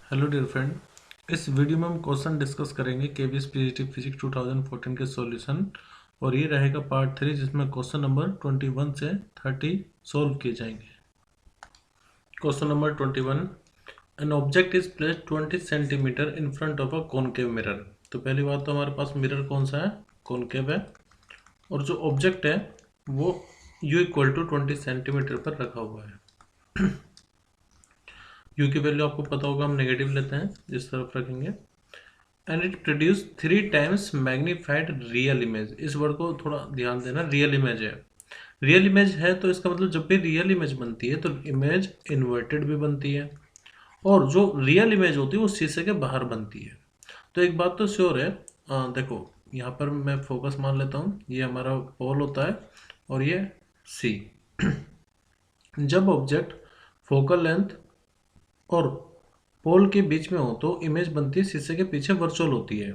Hello dear friend, इस video में हम क्वेश्चन डिस्कस करेंगे केवीएस पीजीटी फिजिक्स 2014 के सॉल्यूशन। और ये रहेगा पार्ट 3 जिसमें क्वेश्चन नंबर 21 से 30 सॉल्व किए जाएंगे। Question number 21, an object is placed 20 centimetre in front of a concave mirror. तो पहली बात तो हमारे पास मिरर कौन सा है, कॉनकेव है, और जो ऑब्जेक्ट है वो u इक्वल टू 20 सेंटीमीटर पर रखा हुआ है। u की वैल्यू आपको पता होगा, हम नेगेटिव लेते हैं, जिस तरफ रखेंगे। And it produce 3 times magnified real image. इस वर्ड को थोड़ा ध्यान देना, रियल इमेज है। रियल इमेज है तो इसका मतलब जब भी रियल इमेज बनती है तो इमेज इन्वर्टेड भी बनती है, और जो रियल इमेज होती है वो शीशे के बाहर बनती है। तो एक बात तो श्योर है, देखो यहाँ पर मैं फोकस मान लेता हूँ, ये हमारा पोल होता है और ये सी। जब ऑब्जेक्ट फोकल लेंथ और पोल के बीच में हो तो इमेज बनती है शीशे के पीछे वर्चुअल होती है।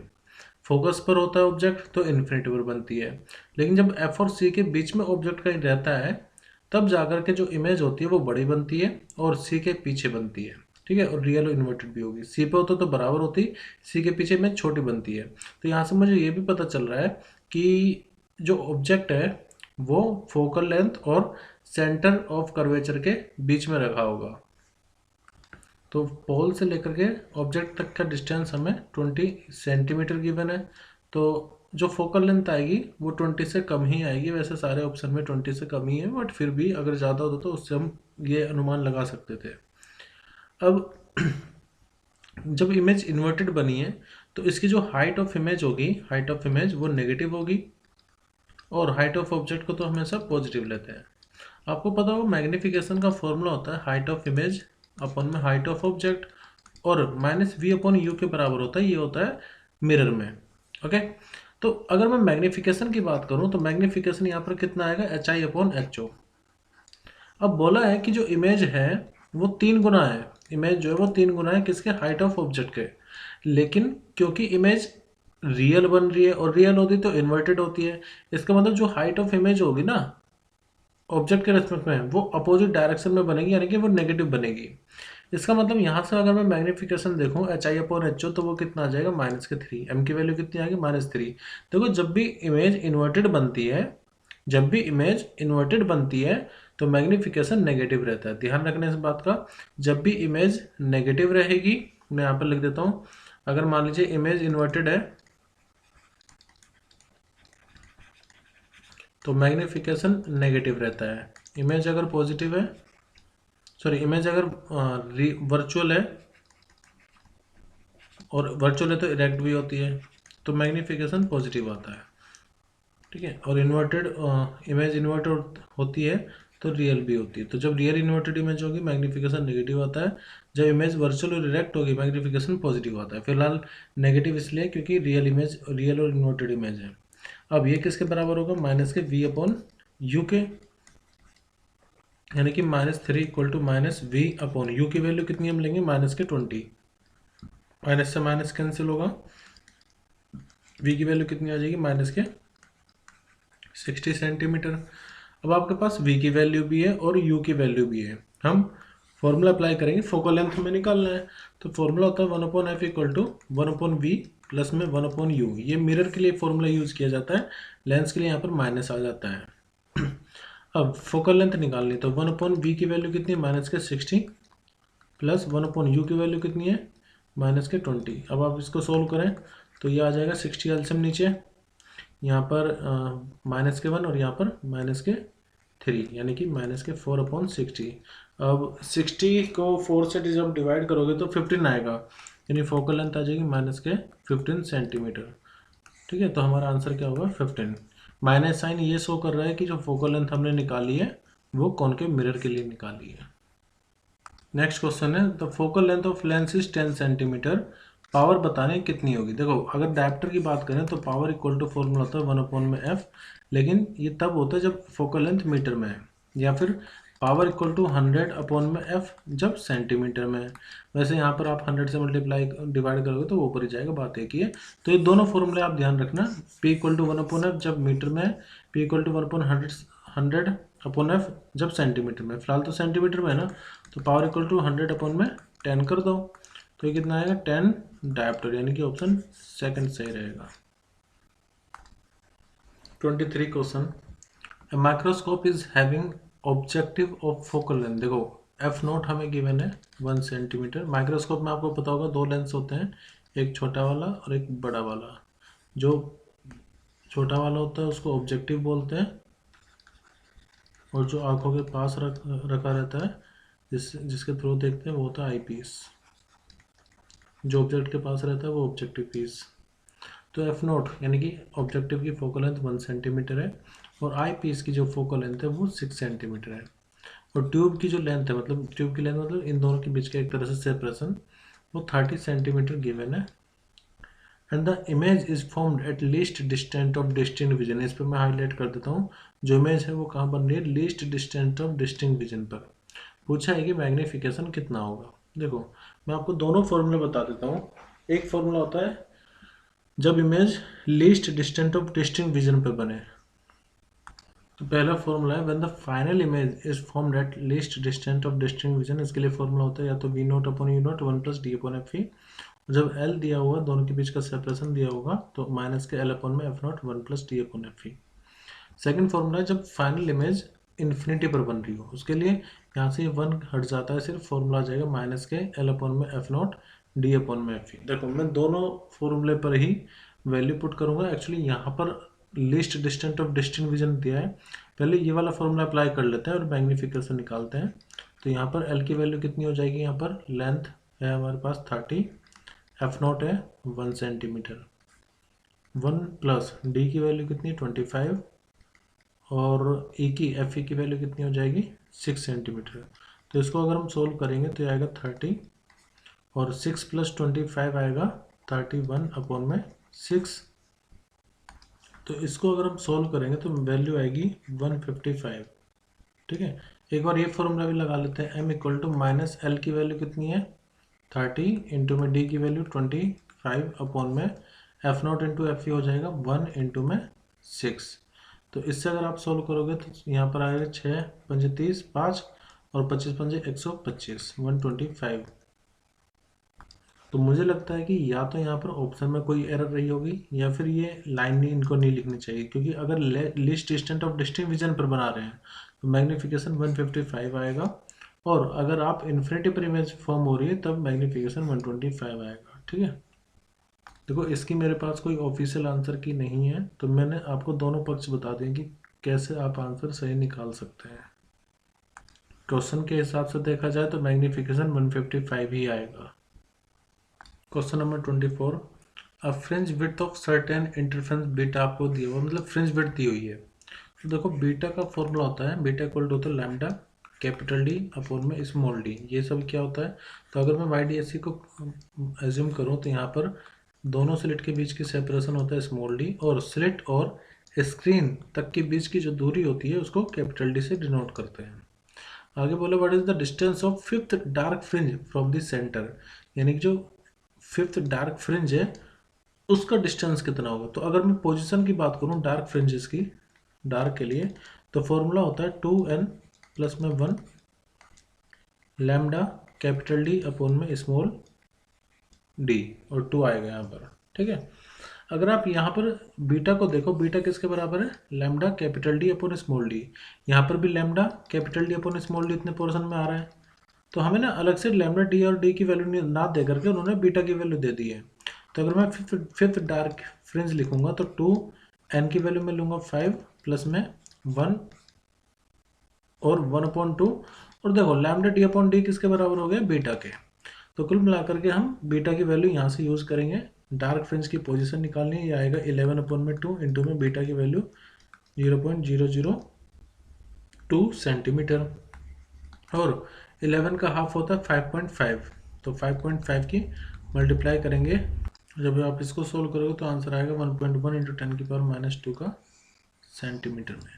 फोकस पर होता है ऑब्जेक्ट तो इन्फिनिटी पर बनती है। लेकिन जब एफ और सी के बीच में ऑब्जेक्ट कहीं रहता है तब जाकर के जो इमेज होती है वो बड़ी बनती है और सी के पीछे बनती है, ठीक है। और रियल और इन्वर्टेड भी होगी, सी पे होता तो बराबर होती, सी के पीछे इमेज छोटी बनती है। तो यहाँ से मुझे ये भी पता चल रहा है कि जो ऑब्जेक्ट है वो फोकल लेंथ और सेंटर ऑफ कर्वेचर के बीच में रखा होगा। तो पोल से लेकर के ऑब्जेक्ट तक का डिस्टेंस हमें 20 सेंटीमीटर गिवन है। तो जो फोकल लेंथ आएगी वो 20 से कम ही आएगी। वैसे सारे ऑप्शन में 20 से कम ही है, बट फिर भी अगर ज़्यादा होता तो उससे हम ये अनुमान लगा सकते थे। अब जब इमेज इन्वर्टेड बनी है तो इसकी जो हाइट ऑफ इमेज होगी, हाइट ऑफ इमेज वो नेगेटिव होगी, और हाइट ऑफ ऑब्जेक्ट को तो हमेशा पॉजिटिव लेते हैं। आपको पता हो मैग्निफिकेशन का फॉर्मूला होता है हाइट ऑफ इमेज अपन में हाइट ऑफ ऑब्जेक्ट, और माइनस वी अपॉन यू के बराबर होता है, ये होता है मिरर में। ओके, तो अगर मैं मैग्निफिकेशन की बात करूं तो मैग्निफिकेशन यहाँ पर कितना आएगा, H I upon H O. अब बोला है कि जो इमेज है वो 3 गुना है, इमेज जो है वो 3 गुना है किसके, हाइट ऑफ ऑब्जेक्ट के। लेकिन क्योंकि इमेज रियल बन रही है और रियल होती तो इन्वर्टेड होती है, इसका मतलब जो हाइट ऑफ इमेज होगी ना ऑब्जेक्ट के रेस्पेक्ट में वो अपोजिट डायरेक्शन में बनेगी, यानी कि वो नेगेटिव बनेगी। इसका मतलब यहाँ से अगर मैं मैग्निफिकेशन देखूँ H I upon H O तो वो कितना आ जाएगा, -3। एम की वैल्यू कितनी आएगी, -3। देखो जब भी इमेज इन्वर्टेड बनती है, जब भी इमेज इन्वर्टेड बनती है तो मैग्निफिकेशन नेगेटिव रहता है। ध्यान रखना इस बात का, जब भी इमेज नेगेटिव रहेगी, मैं यहाँ पर लिख देता हूँ, अगर मान लीजिए इमेज इन्वर्टेड है तो मैग्निफिकेशन नेगेटिव रहता है। इमेज अगर पॉजिटिव है, सॉरी इमेज अगर वर्चुअल है, और वर्चुअल है तो इरेक्ट भी होती है, तो मैग्निफिकेशन पॉजिटिव आता है, ठीक है। और इन्वर्टेड इमेज इन्वर्टेड होती है तो रियल भी होती है। तो जब रियल इन्वर्टेड इमेज होगी मैग्निफिकेशन नेगेटिव आता है, जब इमेज वर्चुअल और इरेक्ट होगी मैग्निफिकेशन पॉजिटिव आता है। फिलहाल नेगेटिव इसलिए क्योंकि रियल इमेज, रियल और इन्वर्टेड इमेज है। अब ये किसके बराबर होगा, माइनस के वी अपॉन यू के, यानी कि -3 equal to minus V upon U की वैल्यू कितनी हम लेंगे, -20। माइनस से माइनस कैंसिल होगा, वी की वैल्यू कितनी आ जाएगी, -60 सेंटीमीटर। अब आपके पास वी की वैल्यू भी है और यू की वैल्यू भी है, हम फॉर्मूला अप्लाई करेंगे, फोकल लेंथ हमें निकालना है। तो फॉर्मूला होता है 1/f equal to 1/v plus में 1/u। ये मिरर के लिए फॉर्मूला यूज किया जाता है, लेंस के लिए यहाँ पर माइनस आ जाता है। अब फोकल लेंथ निकालनी, तो 1/v की वैल्यू कितनी है, -60 प्लस 1/u की वैल्यू कितनी है, -20। अब आप इसको सोल्व करें तो ये आ जाएगा 60 एलसीएम नीचे, यहाँ पर -1 और यहाँ पर -3, यानी कि -4/60। अब 60 को 4 से जब डिवाइड करोगे तो 15 आएगा, यानी फोकल लेंथ आ जाएगी -15 सेंटीमीटर, ठीक है। तो हमारा आंसर क्या होगा, 15। माइनस साइन ये शो कर रहा है कि जो फोकल लेंथ हमने निकाली है वो कॉनकेव मिरर के लिए निकाली है। नेक्स्ट क्वेश्चन है, the focal length of lens is 10 centimetre, power बताने कितनी होगी। देखो अगर डायप्टर की बात करें तो पावर इक्वल टू फॉर्मूला होता है 1/f, लेकिन ये तब होता है जब फोकल लेंथ मीटर में है, या फिर पावर इक्वल टू 100/f जब सेंटीमीटर में है। वैसे यहाँ पर आप 100 से मल्टीप्लाई डिवाइड करोगे तो वो ऊपर ही जाएगा, बात एक ही है। तो ये दोनों फॉर्मूले आप ध्यान रखना, p इक्वल टू 1/f जब मीटर में है, p इक्वल टू 100/f जब सेंटीमीटर में। फिलहाल तो सेंटीमीटर में है ना, तो पावर इक्वल टू 100 अपॉन में 10 कर दो, तो ये कितना आएगा 10 डायोप्टर, यानी कि ऑप्शन सेकंड सही रहेगा। 23 question, a microscope is having objective of focal length. देखो एफ नोट हमें गिवन है 1 सेंटीमीटर। माइक्रोस्कोप में आपको पता होगा दो लेंस होते हैं, एक छोटा वाला और एक बड़ा वाला। जो छोटा वाला होता है उसको ऑब्जेक्टिव बोलते हैं, और जो आंखों के पास रखा रहता है जिसके थ्रू देखते हैं वो होता है आई पीस। जो ऑब्जेक्ट के पास रहता है वो ऑब्जेक्टिव पीस। तो एफ नोट यानी कि ऑब्जेक्टिव की फोकल लेंथ 1 सेंटीमीटर है, और आई पीस की जो फोकल लेंथ है वो 6 सेंटीमीटर है। और ट्यूब की जो लेंथ है, मतलब ट्यूब की लेंथ मतलब इन दोनों के बीच का एक तरह से सेपरेशन, वो 30 सेंटीमीटर गिवन है। And the image is formed at least distant of distinct vision. इस पर मैं हाईलाइट कर देता हूँ, जो इमेज है वो कहाँ बन रही है, least distant of distinct vision पर। पूछा है कि मैग्नीफिकेशन कितना होगा। देखो मैं आपको दोनों फॉर्मूले बता देता हूँ। एक फॉर्मूला होता है जब image least distant of distinct vision पर बने, तो पहला फॉर्मूला है when the final image is formed at least distant of distinct vision. इसके लिए फॉर्मूला होता है या तो V naught upon U naught 1 plus D upon F E. जब एल दिया हुआ, दोनों के बीच का सेपरेशन दिया होगा, तो माइनस के एल अपॉन में F not 1 plus D upon F E. Second formula है जब फाइनल इमेज इन्फिनिटी पर बन रही हो, उसके लिए यहाँ से 1 हट जाता है, सिर्फ फॉर्मूला आ जाएगा माइनस के एल अपॉन में एफ नॉट डी अपॉन में एफ ई। देखो मैं दोनों फॉर्मूले पर ही वैल्यू पुट करूंगा। एक्चुअली यहाँ पर least distant of distinct vision दिया है, पहले ये वाला फॉर्मूला अप्लाई कर लेते हैं और मैग्नीफिकेशन निकालते हैं। तो यहाँ पर एल की वैल्यू कितनी हो जाएगी, यहाँ पर लेंथ है हमारे पास 30, एफ नॉट है 1 सेंटीमीटर, 1 प्लस डी की वैल्यू कितनी 25, और ई की एफ ई की वैल्यू कितनी हो जाएगी 6 सेंटीमीटर। तो इसको अगर हम सोल्व करेंगे तो आएगा 30, और 6 प्लस 25 आएगा 31 अपॉन में 6। तो इसको अगर हम सोल्व करेंगे तो वैल्यू आएगी 155। ठीक है, एक बार ये फॉर्मूला भी लगा लेते हैं। m equal to minus L की वैल्यू कितनी है 30 इंटू में डी की वैल्यू 25 अपॉन में F naught into F E हो जाएगा 1 इंटू में 6। तो इससे अगर आप सोल्व करोगे तो यहाँ पर आएगा 6 पंजे 30 5 और 25 पंजे 125 125। तो मुझे लगता है कि या तो यहाँ पर ऑप्शन में कोई एरर रही होगी, या फिर ये लाइन नहीं इनको नहीं लिखनी चाहिए, क्योंकि अगर least distant of distinct vision पर बना रहे हैं तो मैग्नीफिकेशन 155 आएगा, और अगर आप इन्फिनिटी पर इमेज फॉर्म हो रही है तब मैग्नीफिकेशन 125 आएगा। ठीक है, देखो इसकी मेरे पास कोई ऑफिशियल आंसर की नहीं है, तो मैंने आपको दोनों पक्ष बता दिए कि कैसे आप आंसर सही निकाल सकते हैं। क्वेश्चन के हिसाब से देखा जाए तो मैग्नीफिकेशन 155 ही आएगा। Question number 24, a fringe width of certain interference beta आपको दिया हुआ, मतलब फ्रिंज विड्थ दी हुई है। तो देखो बीटा का फॉर्मूला होता है, बीटा इक्वल टू होता है लैम्डा कैपिटल डी अपॉन में स्मॉल डी। ये सब क्या होता है, तो अगर मैं वाई डी एस सी को एज्यूम करूँ तो यहाँ पर दोनों स्लिट के बीच की सेपरेशन होता है स्मॉल डी, और स्लिट और स्क्रीन तक के बीच की जो दूरी होती है उसको कैपिटल डी से डिनोट करते हैं। आगे बोले what is the distance of fifth dark fringe from the centre, यानी कि जो फिफ्थ डार्क फ्रिंज है उसका डिस्टेंस कितना होगा। तो अगर मैं पोजीशन की बात करूं डार्क फ्रिंजेस की, डार्क के लिए, तो फॉर्मूला होता है 2n प्लस में 1 लैम्डा कैपिटल डी अपॉन में स्मॉल डी, और 2 आएगा यहाँ पर। ठीक है, अगर आप यहाँ पर बीटा को देखो, बीटा किसके बराबर है, lambda capital D upon small D. यहाँ पर भी lambda capital D upon small D इतने पोर्शन में आ रहा है, तो हमें ना अलग से लैम्डा डी और डी की वैल्यू ना दे करके उन्होंने बीटा की वैल्यू दे दी है। तो अगर मैं फिफ्थ डार्क फ्रिंज लिखूंगा तो 2n की वैल्यू में लूंगा 5 प्लस में 1 और 1/2, और देखो लैम्डा डी अपॉन डी किसके बराबर हो गया, बीटा के। तो कुल मिलाकर के हम बीटा की वैल्यू यहाँ से यूज करेंगे। डार्क फ्रिंज की पोजीशन निकालनी है, ये आएगा 11/2 इंटू में बीटा की वैल्यू 0.002 सेंटीमीटर, और 11 का हाफ होता है 5.5, तो 5.5 की मल्टीप्लाई करेंगे। जब आप इसको सोल्व करोगे तो आंसर आएगा 1.1 इंटू 10⁻⁻2 का सेंटीमीटर में।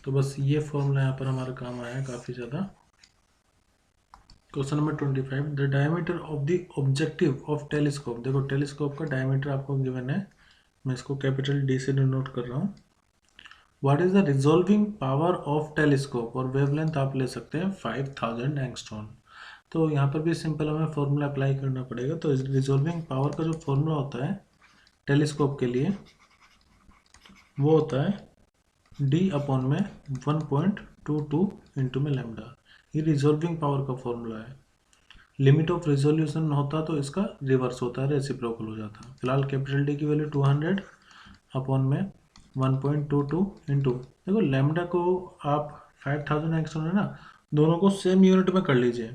तो बस ये फॉर्मूला यहाँ पर हमारा काम आया है काफ़ी ज़्यादा। Question number 25, the diameter of the objective of telescope. देखो टेलीस्कोप का डायमीटर आपको गिवन है, मैं इसको कैपिटल डी से डिनोट कर रहा हूँ। What is the resolving power of telescope, और वेवलेंथ आप ले सकते हैं 5000 एंगस्ट्रॉन। तो यहाँ पर भी सिंपल हमें फॉर्मूला अप्लाई करना पड़ेगा। तो रिजॉल्विंग पावर का जो फॉर्मूला होता है टेलीस्कोप के लिए वो होता है d अपॉन में 1.22 इंटू में लैम्डा। ये रिजॉल्विंग पावर का फॉर्मूला है। लिमिट ऑफ रिजोल्यूशन होता तो इसका रिवर्स होता है, रेसिप्रोकल हो जाता। फिलहाल कैपिटल डी की वैल्यू 200 अपॉन में 1.22 इंटू, देखो लैम्डा को आप 5000 एंगस्ट्रॉम है ना, दोनों को सेम यूनिट में कर लीजिए।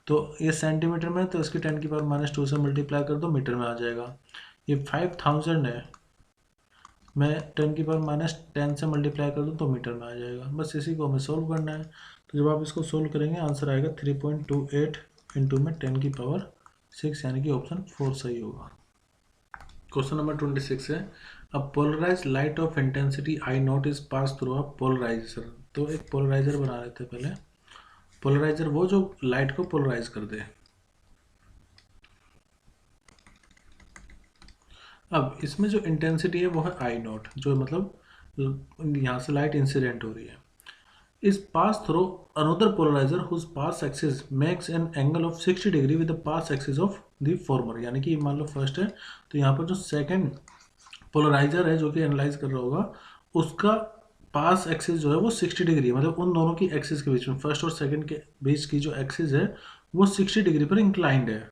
तो ये सेंटीमीटर में, तो इसकी 10 की पावर -2 से मल्टीप्लाई कर दो, मीटर में आ जाएगा। ये 5000 है, मैं 10 की पावर -10 से मल्टीप्लाई कर दूँ तो मीटर में आ जाएगा। बस इसी को हमें सोल्व करना है। तो जब आप इसको सोल्व करेंगे आंसर आएगा 3.28 इंटू में 10 की पावर 6, यानी कि ऑप्शन 4 सही होगा। क्वेश्चन नंबर 26 है, a polarize light of intensity I naught is pass through a polarizer. तो एक पोलराइजर बना लेते हैं पहले। पोलराइजर वो जो लाइट को पोलराइज कर दे। अब इसमें जो इंटेंसिटी है वो है आई नॉट, जो मतलब यहाँ से लाइट इंसिडेंट हो रही है। Is pass through another polariser whose pass axis makes an angle of 60 degree with the pass axis of the former. यानी कि मान लो फर्स्ट है, तो यहाँ पर जो सेकंड पोलराइजर है जो कि एनालाइज कर रहा होगा, उसका पास एक्सिस जो है वो 60 डिग्री है। मतलब उन दोनों की एक्सिस के बीच में, फर्स्ट और सेकंड के बीच की जो एक्सिस है वो 60 डिग्री पर इंक्लाइंड है।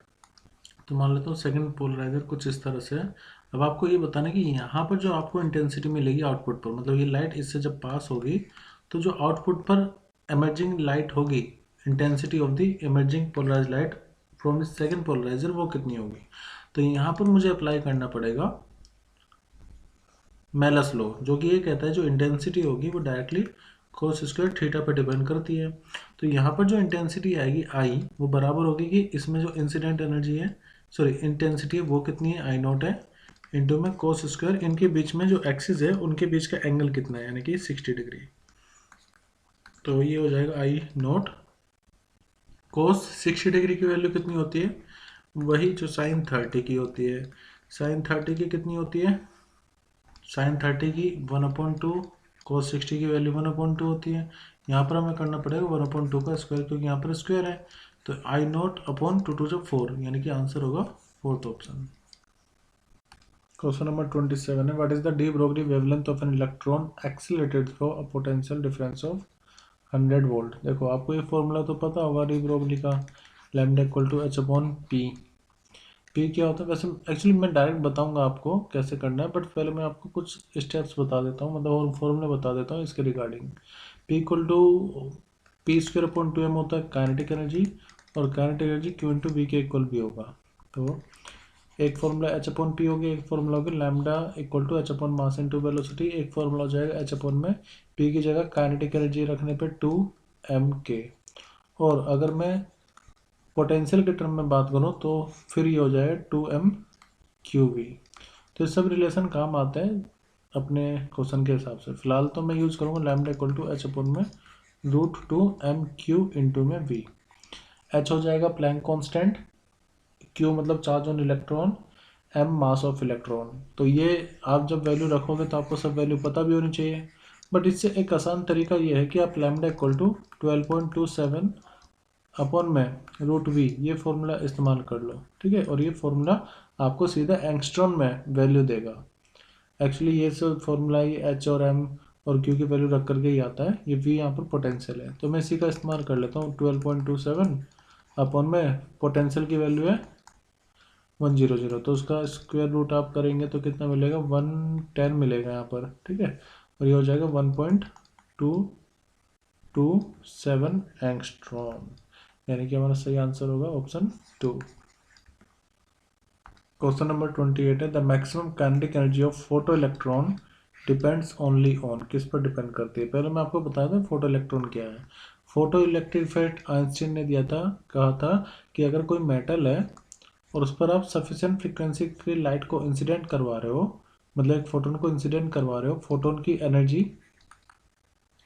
तो मान लेता हूँ सेकंड पोलराइजर कुछ इस तरह से है। अब आपको ये बताना है कि यहाँ पर जो आपको इंटेंसिटी मिलेगी आउटपुट पर, मतलब ये लाइट इससे जब पास होगी तो जो आउटपुट पर एमर्जिंग लाइट होगी, intensity of the emerging polarise light from the second polariser, वो कितनी होगी। तो यहाँ पर मुझे अप्लाई करना पड़ेगा मेलस लॉ, जो कि ये कहता है जो इंटेंसिटी होगी वो डायरेक्टली कोस स्क्वायर थीटा पर डिपेंड करती है। तो यहाँ पर जो इंटेंसिटी आएगी आई, वो बराबर होगी कि इसमें जो इंसिडेंट एनर्जी है, सॉरी इंटेंसिटी है, वो कितनी है, आई नॉट है, इंटू में कोस स्क्वायर, इनके बीच में जो एक्सिस है उनके बीच का एंगल कितना है, यानी कि 60 डिग्री। तो ये हो जाएगा आई नॉट कोस 60 डिग्री की वैल्यू कितनी होती है, वही जो साइन 30 की होती है। साइन 30 की कितनी होती है, साइन 30 की 1/2, कोस 60 की वैल्यू 1/2 होती है। यहाँ पर हमें करना पड़ेगा 1/2 का स्क्वायर, क्योंकि यहाँ पर स्क्वायर है। तो आई नॉट अपॉन 2 जब 4, यानी कि आंसर होगा फोर्थ ऑप्शन। क्वेश्चन नंबर 27 है, what is the de Broglie wavelength of an electron accelerated through a potential difference of 100 volt. देखो आपको ये फॉर्मूला तो पता होगा डी ब्रोगली का, lambda equal to H upon P. P क्या होता है, वैसे एक्चुअली मैं डायरेक्ट बताऊंगा आपको कैसे करना है, बट पहले मैं आपको कुछ स्टेप्स बता देता हूँ, मतलब और फॉर्मूले बता देता हूँ इसके regarding. P equal to P square upon 2m होता है काइनेटिक एनर्जी, और kinetic energy Q into V के इक्वल भी होगा। तो एक फॉर्मूला एच अपॉन पी हो गया, एक फॉर्मूला होगा lambda equal to H upon mass into velocity, एक फॉर्मूला हो जाएगा एच अपॉन में पी की जगह काइनेटिक एनर्जी रखने पे 2m k। और अगर मैं पोटेंशियल के टर्म में बात करूँ तो फिर ये हो जाएगा 2m/qv। तो ये सब रिलेशन काम आते हैं अपने क्वेश्चन के हिसाब से। फिलहाल तो मैं यूज़ करूँगा lambda equal to H upon में √2m/q इंटू में v। एच हो जाएगा प्लैंक कॉन्स्टेंट, क्यू मतलब charge on electron, M mass of electron. तो ये आप जब वैल्यू रखोगे तो आपको सब वैल्यू पता भी होनी चाहिए, बट इससे एक आसान तरीका ये है कि आप लैम्डा इक्वल टू 12.27 अपॉन में √v ये फॉर्मूला इस्तेमाल कर लो, ठीक है। और ये फॉर्मूला आपको सीधा एंगस्ट्रॉम में वैल्यू देगा। एक्चुअली ये सब फॉर्मूला ये एच और एम और क्यू की वैल्यू रख करके ही आता है। ये v यहाँ पर पोटेंशियल है, तो मैं इसी का इस्तेमाल कर लेता हूँ। 12.27 अपॉन में पोटेंशियल की वैल्यू है 100, तो उसका स्क्वायर रूट आप करेंगे तो कितना मिलेगा, 110 मिलेगा यहाँ पर, ठीक है। और ये हो जाएगा 1.227 एंगस्ट्रॉम, यानी कि हमारा सही आंसर होगा ऑप्शन 2। क्वेश्चन नंबर 28 है, the maximum kinetic energy of photo electron depends only on, किस पर डिपेंड करती है। पहले मैं आपको बताया था फोटो इलेक्ट्रॉन क्या है। फोटो इलेक्ट्रिक इफेक्ट आइंस्टीन ने दिया था, कहा था कि अगर कोई मेटल है और उस पर आप सफिशिएंट फ्रीक्वेंसी की लाइट को इंसिडेंट करवा रहे हो, मतलब एक फोटोन को इंसिडेंट करवा रहे हो, फोटोन की एनर्जी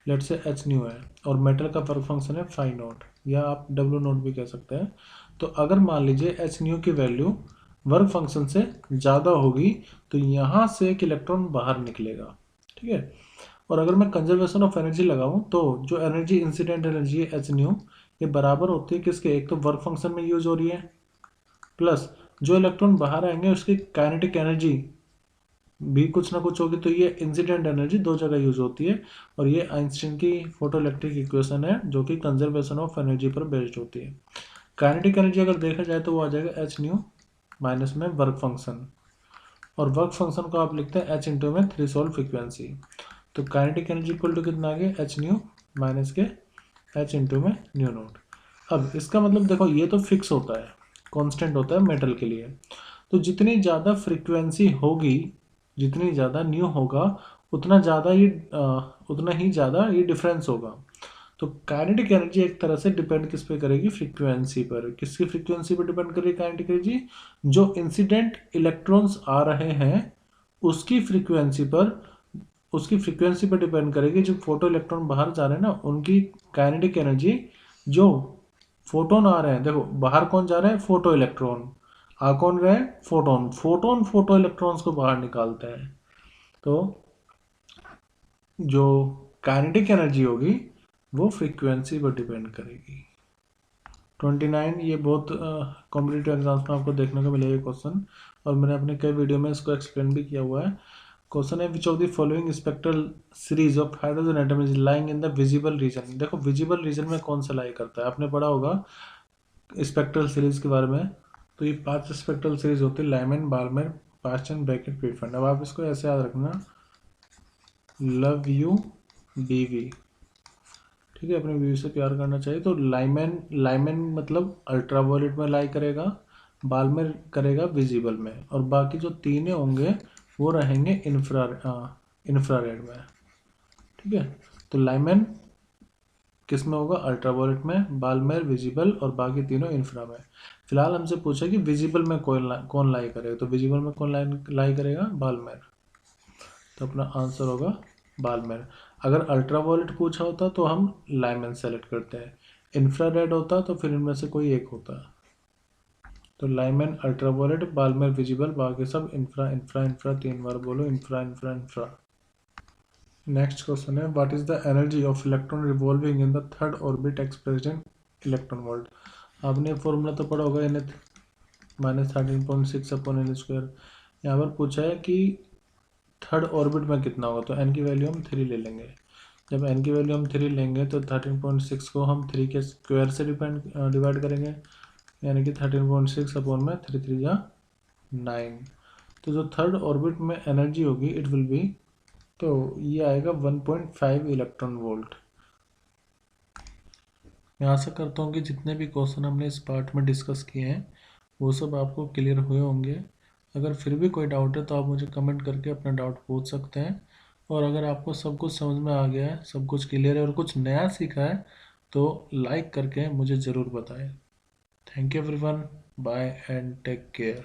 लेट से एच न्यू है और मेटल का वर्क फंक्शन है फाई नॉट, या आप डब्ल्यू नॉट भी कह सकते हैं। तो अगर मान लीजिए एच न्यू की वैल्यू वर्क फंक्शन से ज़्यादा होगी तो यहाँ से एक इलेक्ट्रॉन बाहर निकलेगा, ठीक है। और अगर मैं कंजर्वेशन ऑफ एनर्जी लगाऊं तो जो एनर्जी इंसिडेंट एनर्जी है एच न्यू, ये बराबर होती है किसके, एक तो वर्क फंक्शन में यूज हो रही है, प्लस जो इलेक्ट्रॉन बाहर आएंगे उसकी काइनेटिक एनर्जी भी कुछ ना कुछ होगी, तो ये इंसिडेंट एनर्जी दो जगह यूज होती है। और ये आइंस्टीन की फोटोइलेक्ट्रिक इक्वेशन है जो कि कंजर्वेशन ऑफ एनर्जी पर बेस्ड होती है। काइनेटिक एनर्जी अगर देखा जाए तो वो आ जाएगा एच न्यू माइनस में वर्क फंक्शन, और वर्क फंक्शन को आप लिखते हैं एच इंटू में थ्रेशोल्ड फ्रीक्वेंसी। तो काइनेटिक एनर्जी इक्वल टू कितना आ गया, एच न्यू माइनस के एच इंटू में न्यू नोट। अब इसका मतलब देखो ये तो फिक्स होता है, कांस्टेंट होता है मेटल के लिए, तो जितनी ज़्यादा फ्रीक्वेंसी होगी, जितनी ज़्यादा न्यू होगा, उतना ज़्यादा ही उतना ही ज़्यादा ये डिफरेंस होगा। तो काइनेटिक एनर्जी एक तरह से डिपेंड किस पे करेगी, फ्रीक्वेंसी पर। किसकी फ्रीक्वेंसी पर डिपेंड करेगी काइनेटिक एनर्जी, जो इंसिडेंट इलेक्ट्रॉन्स आ रहे हैं उसकी फ्रीक्वेंसी पर, उसकी फ्रीक्वेंसी पर डिपेंड करेगी। जो फोटो इलेक्ट्रॉन बाहर जा रहे हैं ना उनकी काइनेटिक एनर्जी, जो फोटोन आ रहे हैं, देखो बाहर कौन जा रहा है, फोटो इलेक्ट्रॉन, आ कौन रहे हैं, फोटोन, फोटोन फोटो इलेक्ट्रॉन्स को बाहर निकालते हैं। तो जो काइनेटिक एनर्जी होगी वो फ्रीक्वेंसी पर डिपेंड करेगी। 29 ये बहुत कॉम्पिटिटिव एग्जाम्स में आपको देखने को मिलेगा क्वेश्चन, और मैंने अपने कई वीडियो में इसको एक्सप्लेन भी किया हुआ है। क्वेश्चन है which of the following spectral series of hydrogen atom is lying in the visible region. देखो विजिबल रीजन में कौन सा लाई करता है, आपने पढ़ा होगा स्पेक्ट्रल सीरीज के बारे में। तो ये 5 स्पेक्ट्रल सीरीज होती है, लाइमैन, बाल्मर, पास्चन, ब्रैकेट, पीटफंड। अब आप इसको ऐसे याद रखना, लव यू बीवी, ठीक है, अपने व्यू से प्यार करना चाहिए। तो लाइमैन, लाइमैन मतलब अल्ट्रावायलेट में लाई करेगा, बाल्मर करेगा विजिबल में, और बाकी जो तीन होंगे वो रहेंगे इंफ्रारेड में, ठीक है। तो लाइमैन किस में होगा, अल्ट्रावायलेट में, बाल्मर विजिबल, और बाकी तीनों इंफ्रा में। फिलहाल हमसे पूछा कि विजिबल में कौन लाई करेगा, तो विजिबल में कौन लाई करेगा, बाल्मर। तो अपना आंसर होगा बाल्मर। अगर अल्ट्रावायलेट पूछा होता तो हम लाइमैन सेलेक्ट करते हैं, इंफ्रारेड होता तो फिर इनमें से कोई एक होता। तो लाइमैन, अल्ट्रावायलेट, बाल्मर विजिबल, बाकी सब इंफ्रा इंफ्रा इंफ्रा, 3 बार बोलो infra infra infra. Next question है what is the energy of electron revolving in the third orbit expressed in electron volt. आपने फॉर्मूला तो पढ़ा होगा, n minus 13.6 upon n square. यहाँ पर पूछा है कि थर्ड ऑर्बिट में कितना होगा, तो एन की वैल्यू हम 3 ले लेंगे। जब एन की वैल्यू हम 3 लेंगे तो 13.6 को हम 3 के स्क्वायर से डिवाइड करेंगे, यानी कि 13.6 अपॉन में 3 3 या 9। तो जो थर्ड ऑर्बिट में एनर्जी होगी इट विल बी, तो ये आएगा 1.5 इलेक्ट्रॉन वोल्ट। मैं आशा करता हूँ कि जितने भी क्वेश्चन हमने इस पार्ट में डिस्कस किए हैं वो सब आपको क्लियर हुए होंगे। अगर फिर भी कोई डाउट है तो आप मुझे कमेंट करके अपना डाउट पूछ सकते हैं, और अगर आपको सब कुछ समझ में आ गया है, सब कुछ क्लियर है और कुछ नया सीखा है तो लाइक करके मुझे ज़रूर बताएं। Thank you everyone, bye and take care.